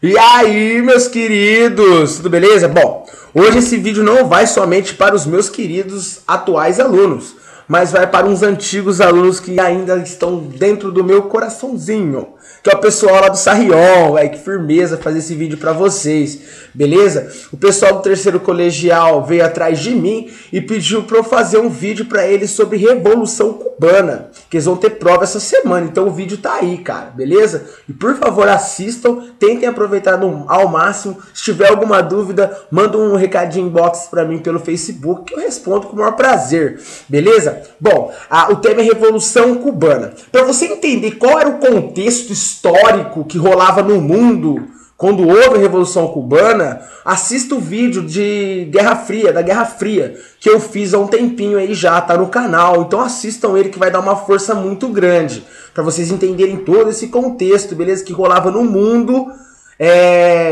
E aí, meus queridos, tudo beleza? Bom, hoje esse vídeo não vai somente para os meus queridos atuais alunos, mas vai para uns antigos alunos que ainda estão dentro do meu coraçãozinho, que é o pessoal lá do Sarrion, véio, que firmeza fazer esse vídeo para vocês, beleza? O pessoal do terceiro colegial veio atrás de mim e pediu para eu fazer um vídeo para eles sobre Revolução Cubana, que eles vão ter prova essa semana, então o vídeo tá aí, cara, beleza? E por favor assistam, tentem aproveitar ao máximo. Se tiver alguma dúvida, manda um recadinho inbox para mim pelo Facebook, que eu respondo com o maior prazer, beleza? Bom, o tema é Revolução Cubana. Para você entender qual era o contexto histórico que rolava no mundo quando houve a Revolução Cubana, assista o vídeo de Guerra Fria, da Guerra Fria, que eu fiz há um tempinho aí já, tá no canal. Então assistam ele que vai dar uma força muito grande, para vocês entenderem todo esse contexto, beleza? Que rolava no mundo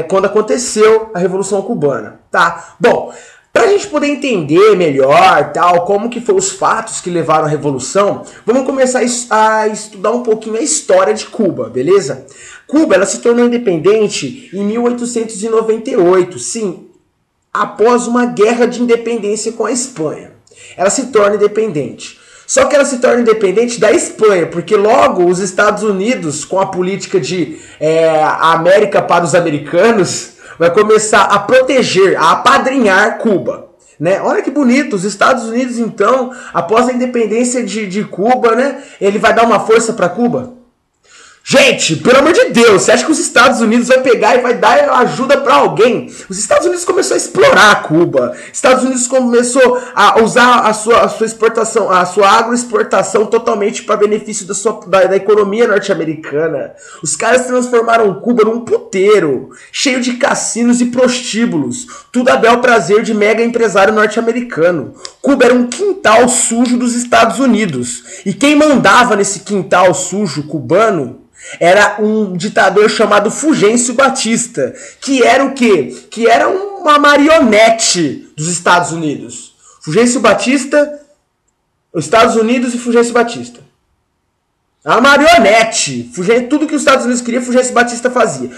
quando aconteceu a Revolução Cubana, tá? Bom, pra gente poder entender melhor, tal, como que foram os fatos que levaram à Revolução, vamos começar a estudar um pouquinho a história de Cuba, beleza? Cuba, ela se tornou independente em 1898, sim, após uma guerra de independência com a Espanha. Ela se torna independente. Só que ela se torna independente da Espanha, porque logo os Estados Unidos, com a política de a América para os americanos, vai começar a proteger, a apadrinhar Cuba. Né? Olha que bonito, os Estados Unidos então, após a independência de Cuba, né, ele vai dar uma força para Cuba? Gente, pelo amor de Deus, você acha que os Estados Unidos vai pegar e vai dar ajuda para alguém? Os Estados Unidos começou a explorar Cuba. Os Estados Unidos começou a usar a sua exportação, a sua agroexportação totalmente para benefício da economia norte-americana. Os caras transformaram Cuba num puteiro, cheio de cassinos e prostíbulos. Tudo a bel prazer de mega empresário norte-americano. Cuba era um quintal sujo dos Estados Unidos. E quem mandava nesse quintal sujo cubano era um ditador chamado Fulgêncio Batista, que era o quê? Que era uma marionete dos Estados Unidos. Fulgêncio Batista, os Estados Unidos e Fulgêncio Batista. A marionete. Tudo que os Estados Unidos queriam, Fulgêncio Batista fazia.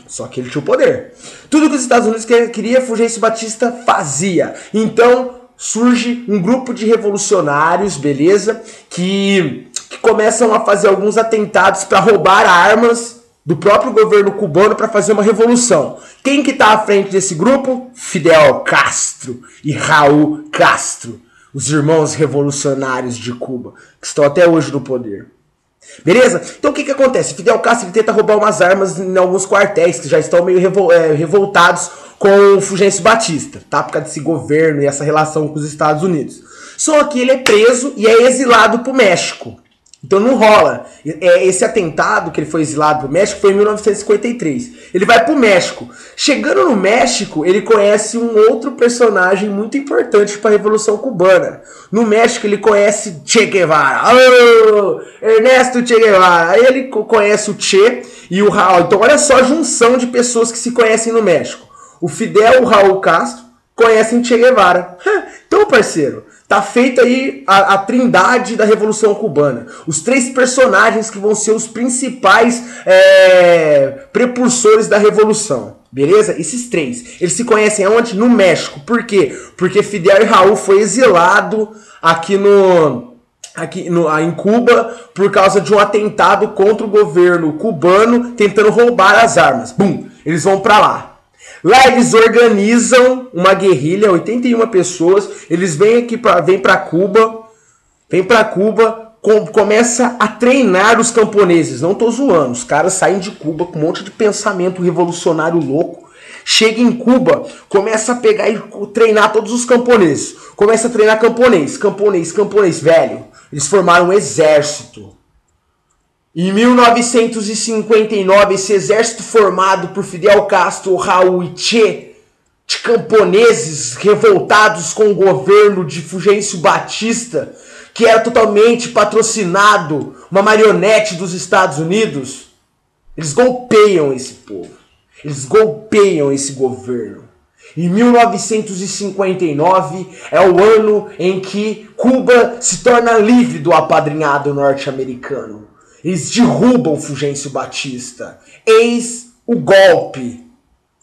Só que ele tinha o poder. Tudo que os Estados Unidos queriam, Fulgêncio Batista fazia. Então surge um grupo de revolucionários, beleza? Que começam a fazer alguns atentados para roubar armas do próprio governo cubano para fazer uma revolução. Quem que está à frente desse grupo? Fidel Castro e Raul Castro, os irmãos revolucionários de Cuba, que estão até hoje no poder. Beleza? Então o que acontece? Fidel Castro ele tenta roubar umas armas em alguns quartéis que já estão meio revoltados com o Fulgêncio Batista, tá? Por causa desse governo e essa relação com os Estados Unidos. Só que ele é preso e é exilado para o México. Então não rola. Esse atentado que ele foi exilado para o México foi em 1953. Ele vai para o México. Chegando no México, ele conhece um outro personagem muito importante para a Revolução Cubana. No México ele conhece Che Guevara. Oh, Ernesto Che Guevara. Aí ele conhece o Che e o Raul. Então olha só a junção de pessoas que se conhecem no México. O Fidel e o Raul Castro conhecem Che Guevara. Então, parceiro, tá feita aí a trindade da Revolução Cubana. Os três personagens que vão ser os principais prepulsores da Revolução. Beleza? Esses três. Eles se conhecem aonde? No México. Por quê? Porque Fidel e Raul foi exilado em Cuba por causa de um atentado contra o governo cubano tentando roubar as armas. Bum! Eles vão pra lá. Lá eles organizam uma guerrilha, 81 pessoas, eles vêm para Cuba, começa a treinar os camponeses, não tô zoando, os caras saem de Cuba com um monte de pensamento revolucionário louco, chega em Cuba, começa a pegar e treinar todos os camponeses, começa a treinar camponês, velho, eles formaram um exército. Em 1959, esse exército formado por Fidel Castro, Raul e Che, de camponeses revoltados com o governo de Fulgêncio Batista, que era totalmente patrocinado, uma marionete dos Estados Unidos, eles golpeiam esse povo, eles golpeiam esse governo. Em 1959 é o ano em que Cuba se torna livre do apadrinhado norte-americano. Eles derrubam Fulgêncio Batista. Eis o golpe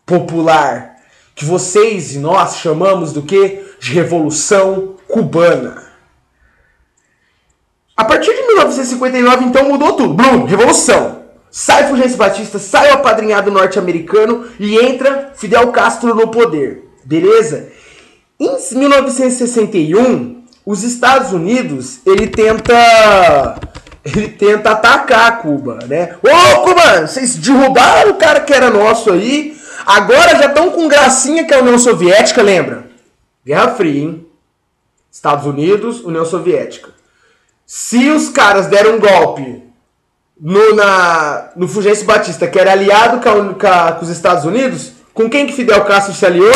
popular que vocês e nós chamamos do quê? De Revolução Cubana. A partir de 1959, então, mudou tudo. Blum, revolução. Sai Fulgêncio Batista, sai o apadrinhado norte-americano e entra Fidel Castro no poder. Beleza? Em 1961, os Estados Unidos, ele tenta atacar Cuba, né? Ô, Cuba, vocês derrubaram o cara que era nosso aí, agora já estão com gracinha que é a União Soviética, lembra? Guerra Fria, hein? Estados Unidos, União Soviética. Se os caras deram um golpe no Fulgêncio Batista, que era aliado com os Estados Unidos, com quem que Fidel Castro se aliou?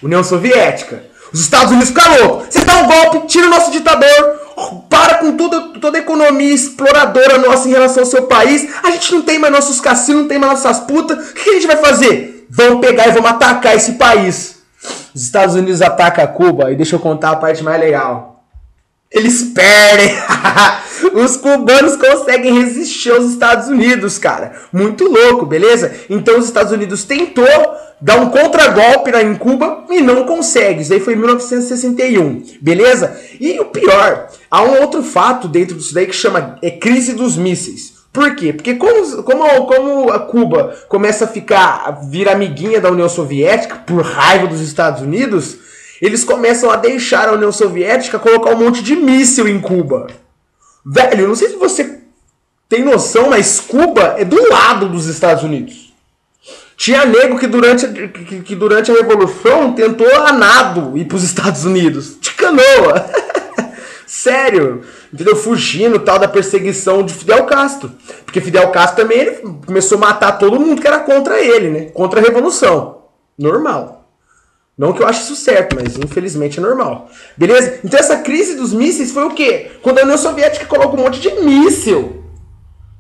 União Soviética. Os Estados Unidos ficaram loucos. Vocês dão um golpe, tira o nosso ditador, para com toda a economia exploradora nossa em relação ao seu país. A gente não tem mais nossos cassinos, não tem mais nossas putas. O que a gente vai fazer? Vamos pegar e vamos atacar esse país. Os Estados Unidos atacam Cuba, e deixa eu contar a parte mais legal. Eles perdem. Os cubanos conseguem resistir aos Estados Unidos, cara. Muito louco, beleza? Então os Estados Unidos tentou dar um contragolpe em Cuba e não consegue. Isso aí foi em 1961, beleza? E o pior, há um outro fato dentro disso daí que chama crise dos mísseis. Por quê? Porque como a Cuba começa a vir amiguinha da União Soviética por raiva dos Estados Unidos, eles começam a deixar a União Soviética colocar um monte de míssil em Cuba. Velho, eu não sei se você tem noção, mas Cuba é do lado dos Estados Unidos. Tinha nego que durante a Revolução tentou a nado ir para os Estados Unidos. De canoa. Sério. Entendeu? Fugindo tal da perseguição de Fidel Castro. Porque Fidel Castro também ele começou a matar todo mundo que era contra ele, né? Contra a Revolução. Normal. Não que eu ache isso certo, mas infelizmente é normal. Beleza? Então essa crise dos mísseis foi o quê? Quando a União Soviética coloca um monte de míssil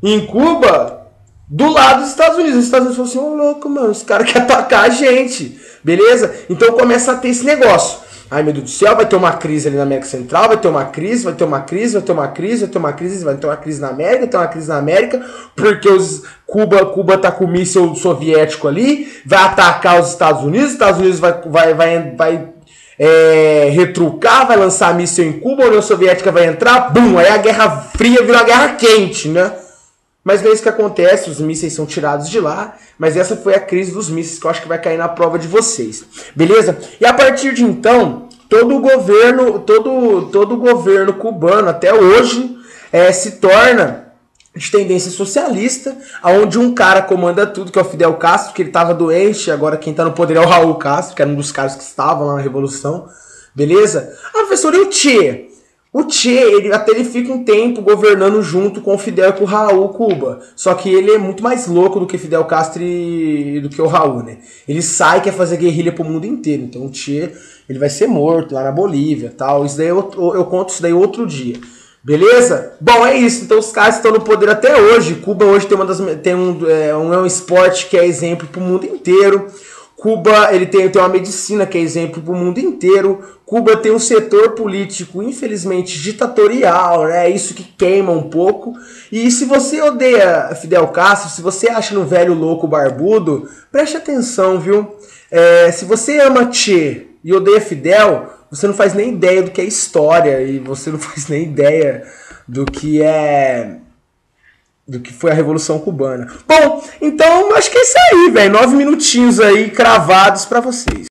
em Cuba, do lado dos Estados Unidos. Os Estados Unidos falaram assim, ô louco, mano, os caras querem atacar a gente. Beleza? Então começa a ter esse negócio. Ai, meu Deus do céu, vai ter uma crise ali na América Central, vai ter uma crise, vai ter uma crise, vai ter uma crise, vai ter uma crise, vai ter uma crise na América, vai ter uma crise na América, porque Cuba tá com o míssil soviético ali, vai atacar os Estados Unidos vai retrucar, vai lançar míssil em Cuba, a União Soviética vai entrar, bum, aí a Guerra Fria virou a Guerra Quente, né? Mas não é isso que acontece, os mísseis são tirados de lá, mas essa foi a crise dos mísseis que eu acho que vai cair na prova de vocês, beleza? E a partir de então, todo o governo cubano até hoje se torna de tendência socialista, onde um cara comanda tudo, que é o Fidel Castro, que ele estava doente, agora quem está no poder é o Raul Castro, que era um dos caras que estavam lá na Revolução, beleza? Ah, professor, e o Che? O Che, ele fica um tempo governando junto com o Fidel e com o Raul Cuba. Só que ele é muito mais louco do que Fidel Castro e do que o Raul, né? Ele sai e quer fazer guerrilha pro mundo inteiro. Então o Che, ele vai ser morto lá na Bolívia, tal. Isso daí eu conto isso daí outro dia. Beleza? Bom, é isso. Então os caras estão no poder até hoje. Cuba hoje tem um esporte que é exemplo pro mundo inteiro. Cuba ele tem uma medicina que é exemplo para o mundo inteiro. Cuba tem um setor político, infelizmente, ditatorial, né? É isso que queima um pouco. E se você odeia Fidel Castro, se você acha um velho louco barbudo, preste atenção, viu? Se você ama Che e odeia Fidel, você não faz nem ideia do que é história e você não faz nem ideia do que foi a Revolução Cubana. Bom, então acho que é isso aí, velho. 9 minutinhos aí cravados pra vocês.